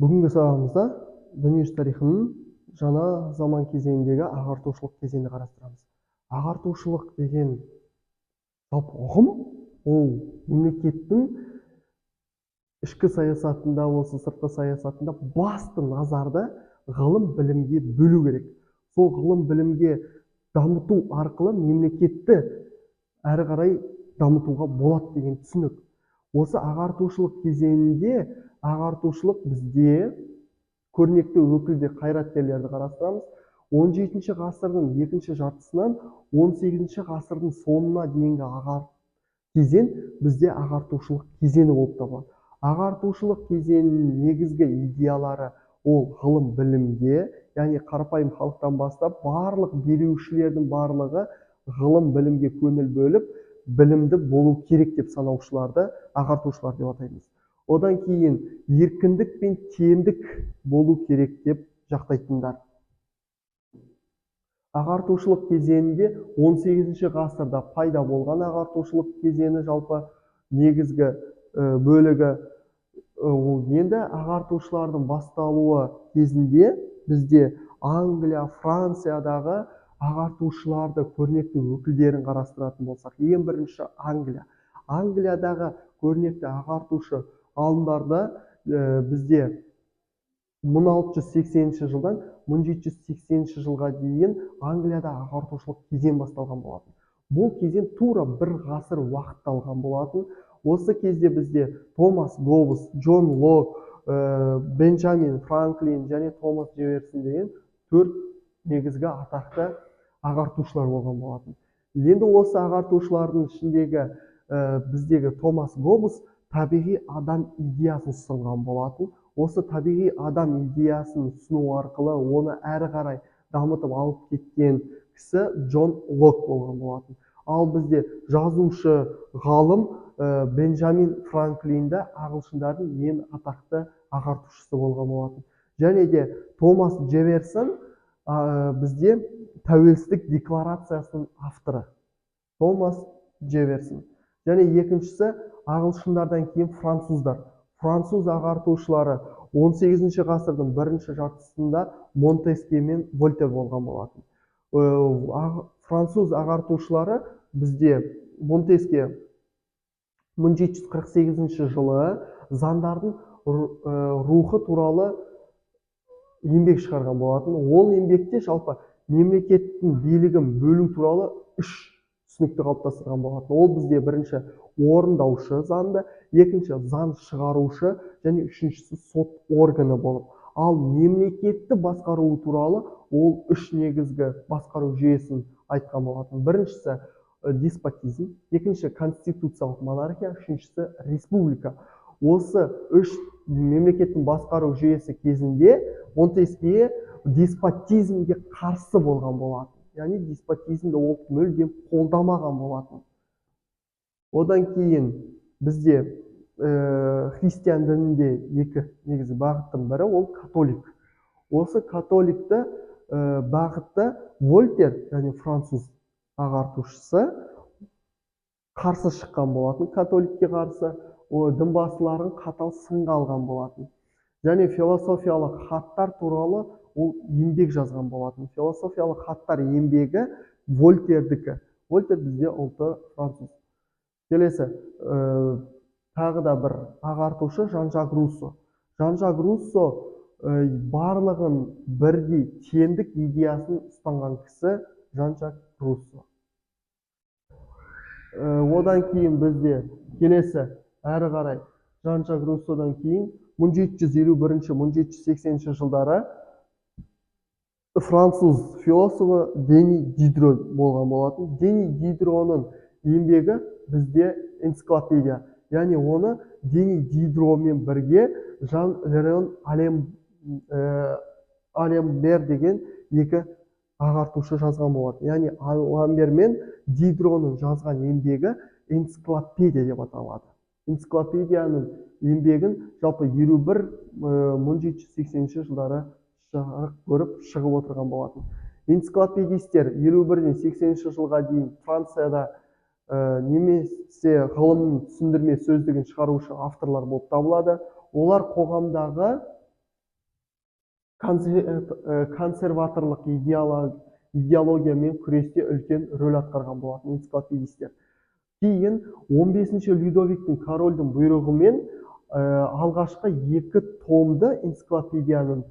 Бүгінгі сабағымызда дүниежүзі тарихының жаңа заман кезеңіндегі ағартушылық кезеңді қарастырамыз. Ағартушылық деген жалпы ұғым ол мемлекеттің ішкі саясатында болсын, сыртқы саясатында басты назарды ғылым білімге бөлу керек. Сол ғылым білімге дамыту арқылы мемлекетті әрі қарай дамытуға болады деген түсінік. Осы ағартушылық кезеңінде ағартушылық бізде көрнекті өкілдер, қайраткерлерді қарастырамыз. 17 ғасырдың екінші жартысынан 18 ғасырдың соңына дейінгі кезең бізде ағартушылық кезеңі болып табылады. Ағартушылық кезеңнің негізгі идеялары ол ғылым білімге, яғни қарапайым халықтан бастап барлық билеушілердің барлығы ғылым білімге көңіл бөліп, білімді болу керек деп санаушыларды ағартушылар деп атаймыз. Одан кейін еркіндік пен теңдік болу керек деп жақтайтындар. Ағартушылық кезеңінде 18 ғасырда пайда болған ағартушылық кезеңі жалпы негізгі бөлігі. Енді ағартушылардың басталуы кезінде бізде Англия, Франциядағы ағартушыларды көрнекті өкілдерін қарастыратын болсақ, ең бірінші Англия. Англиядағы көрнекті ағартушы ғалымдарда бізде 1680 жылдан 1780 жылға дейін Англияда ағартушылық кезең басталған болатын. Бұл кезең тура бір ғасыр уақыт алған болатын. Осы кезде бізде Томас Гоббс, Джон Лок, Бенджамин Франклин және Томас Джефферсон деген 4 негізгі атақты ағартушылар болған болатын. Енді осы ағартушылардың ішіндегі біздегі Томас Гоббс табиғи адам идеясын ұсынған болатын. Осы табиғи адам идеясын ұсыну арқылы оны әрі қарай дамытып алып кеткен кісі Джон Лок болған болатын. Ал бізде жазушы ғалым Бенджамин Франклинді ағылшындардың ең атақты ағартушысы болған болатын. Және де Томас Джефферсон бізде тәуелсіздік декларациясының авторы. Томас Джефферсон. Және екіншісі ағылшындардан кейін француздар. Француз ағартушылары 18 ғасырдың бірінші жартысында Монтескье мен Вольтер болған болатын. Француз ағартушылары бізде Монтескье 1748 жылы заңдардың рухы туралы еңбек шығарған болатын. Ол еңбекте жалпы мемлекеттің билігін бөлу туралы 3 түсінікті қалыптастырған болатын. Ол бізде бірінші орындаушы заңды, екінші заң шығарушы және үшіншісі сот органы болып. Ал мемлекетті басқару туралы ол 3 негізгі басқару жүйесін айтқан болатын. Біріншісі деспотизм, екінші конституциялық монархия, үшіншісі республика. Осы 3 мемлекеттің басқару жүйесі кезінде Монтескье деспотизмге қарсы болған болатын. Яғни деспотизмді ол мүлдем қолдамаған болатын. Одан кейін бізде христиан дінінде 2 негізгі бағыттың бірі ол католик. Осы католикті бағытты Вольтер, яғни француз ағартушысы қарсы шыққан болатын. Католикке қарсы дінбасыларын қатал сынға алған болатын. Және философиялық хаттар туралы ол еңбек жазған болатын. Философиялық хаттар еңбегі Вольтердікі. Вольтер бізде ұлты француз. Келесі, тағы да бір ағартушы Жан-Жак Руссо. Жан-Жак Руссо барлығын бірдей теңдік идеясын ұстанған кісі Жан-Жак Руссо. Одан кейін бізде келесі әрі қарай Жан-Жак Руссодан кейін 1751-1780 жылдары француз философы Дени Дидро болған болатын. Дени Дидроның еңбегі бізде энциклопедия. Яғни оны Дени Дидромен бірге Жан-Лерон Аламбер деген 2 ағартушы жазған болатын. Яғни Аламбер мен Дидроның жазған еңбегі энциклопедия деп аталады. Энциклопедияның еңбегін жалпы 51-1780 жылдары жарық көріп шығып отырған болатын. Энциклопедистер 51-ден 80 жылға дейін Францияда немесе ғылымның түсіндірме сөздігін шығарушы авторлар болып табылады. Олар қоғамдағы консерваторлық идеологиямен күресте үлкен рөл атқарған болатын энциклопедистер. Кейін 15-ші Людовиктің корольдің бұйрығымен алғашқы 2 томды энциклопедияның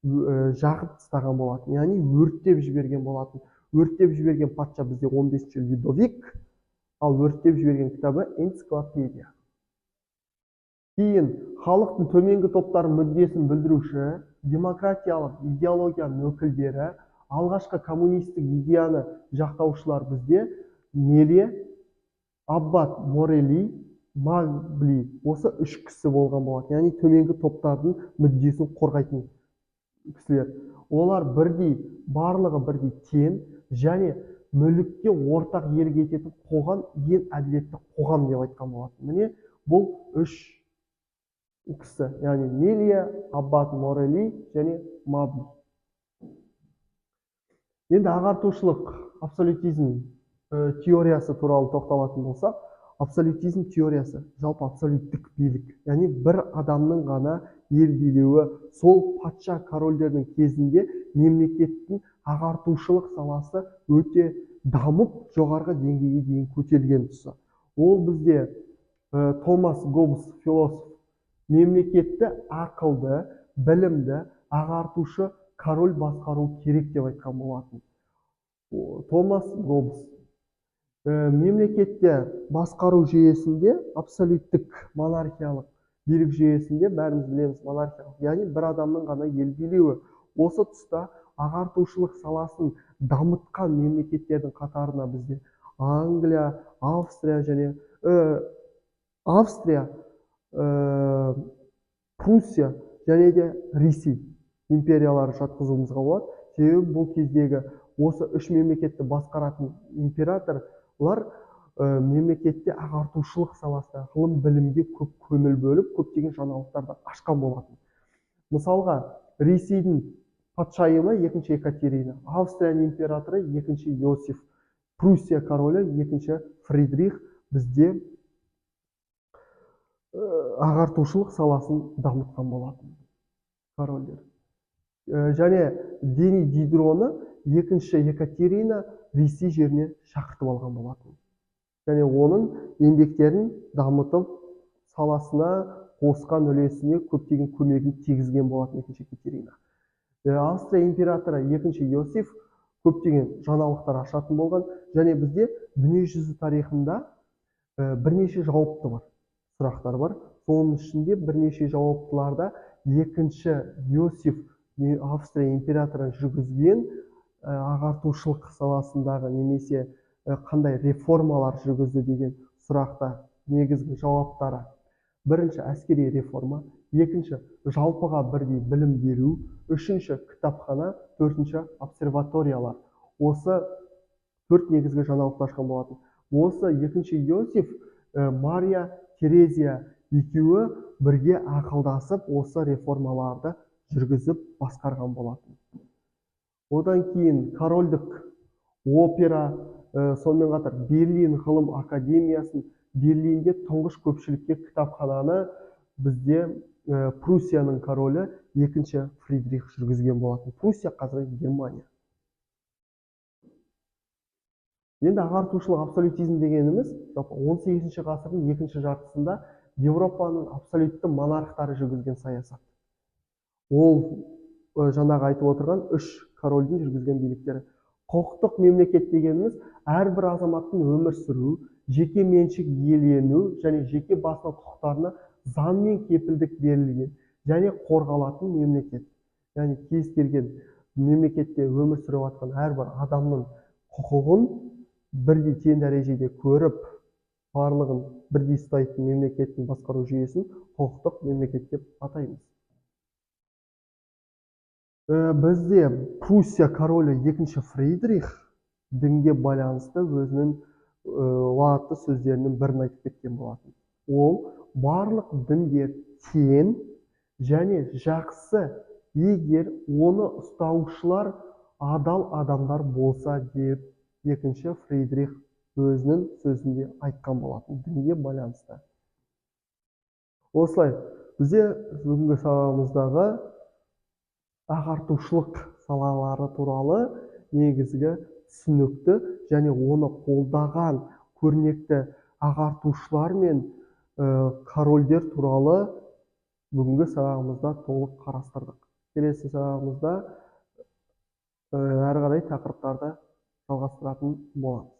жағып тастаған болатын, яғни өрттеп жіберген болатын. Өрттеп жіберген патша бізде 15-ші Людовик, ал өрттеп жіберген кітабы энциклопедия. Кейін халықтың төменгі топтарын мүддесін білдіруші демократиялық идеологияның өкілдері, алғашқы коммунистік идеяны жақтаушылар бізде Неле, Аббат Морели, Магбли, осы 3 кісі болған болады. Яғни төменгі топтардың мүддесін қорғайтын кісілер. Олар барлығы бірдей тең және мүлікке ортақ иелік ететін қоғам ең әділетті қоғам деп айтқан болатын. Міне бұл 3 кісі, яғни Нелия, Аббат Морели және Магбли. Енді ағартушылық абсолютизм теориясы туралы тоқталатын болсақ, абсолютизм теориясы жалпы абсолюттік билік, яғни бір адамның ғана ел билеуі, сол патша корольдердің кезінде мемлекеттің ағартушылық саласы өте дамып, жоғарғы деңгейге дейін көтерілген тұсы. Ол бізде Томас Гоббс, философ, мемлекетті ақылды, білімді, ағартушы король басқару керек деп айтқан болатын. Томас Гоббс мемлекетте басқару жүйесінде, абсолюттік монархиялық билік жүйесінде, бәріміз білеміз монархиялық, яғни бір адамның ғана ел билеуі. Осы тұста ағартушылық саласын дамытқан мемлекеттердің қатарына бізде Англия, Австрия және Пруссия және де Ресей империялары жатқызуымызға болады. Себебі бұл кездегі осы 3 мемлекетті басқаратын императорлар мемлекетте ағартушылық саласында ғылым білімге көп көңіл бөліп, көптеген жаңалықтарды ашқан болатын. Мысалға, Ресейдің патшайымы 2-ші Екатерина, Австрияның императоры 2-ші Иосиф, Пруссия королі 2-ші Фридрих бізде ағартушылық саласын дамытқан болатын корольдер. Және Дени Дидроны 2-ші Екатерина Ресей жеріне шақыртып алған болатын. Және оның еңбектерін дамытып, саласына қосқан үлесіне көптеген көмегін тигізген болатын 2-ші Екатерина. Австрия императоры 2-ші Иосиф көптеген жаңалықтар ашатын болған, және бізде дүниежүзі тарихында бірнеше жауапты бар, сұрақтар бар. Соның ішінде бірнеше жауаптыларда 2-ші Иосиф Австрия императоры жүргізген ағартушылық саласындағы немесе қандай реформалар жүргізді деген сұрақта негізгі жауаптары: 1-ші әскери реформа, 2-ші жалпыға бірдей білім беру, 3-ші кітапхана, 4-ші обсерваториялар. Осы 4 негізгі жаңалықты ашқан болатын. Осы 2-ші Иосиф, Мария Терезия екеуі бірге ақылдасып, осы реформаларды жүргізіп басқарған болатын. Одан кейін корольдік опера, сонымен қатар Берлин ғылым академиясын, Берлинде тұңғыш көпшілікке кітапхананы бізде Пруссияның королі 2-ші Фридрих жүргізген болатын. Пруссия қазіргі Германия. Енді ағартушылық абсолютизм дегеніміз 18-ші ғасырдың 2-ші жартысында Еуропаның абсолютті монархтары жүргізген саясат. Ол жаңағы айтып отырған 3 корольдің жүргізген биліктері. Құқықтық мемлекет дегеніміз әрбір азаматтың өмір сүру, жеке меншік иелену және жеке басының құқықтарына заңмен кепілдік берілген және қорғалатын мемлекет. Яғни кез келген мемлекетте өмір сүріп жатқан әрбір адамның құқығын бірдей тең дәрежеде көріп, барлығын бірдей ұстайтын мемлекеттің басқару жүйесін құқықтық мемлекет деп атаймыз. Бізде Пруссия королі 2-ші Фридрих дінге байланысты өзінің латты сөздерінің бірін айтып кеткен болатын. Ол барлық діндер тең және жақсы, егер оны ұстаушылар адал адамдар болса деп 2-ші Фридрих өзінің сөзінде айтқан болатын дінге байланысты. Осылай, бізде бүгінгі сабағымыздағы ағартушылық салалары туралы негізгі түсінікті және оны қолдаған көрнекті ағартушылар мен корольдер туралы бүгінгі сабағымызда толық қарастырдық. Келесі сабағымызда әрі қарай тақырыптарды жалғастыратын боламыз.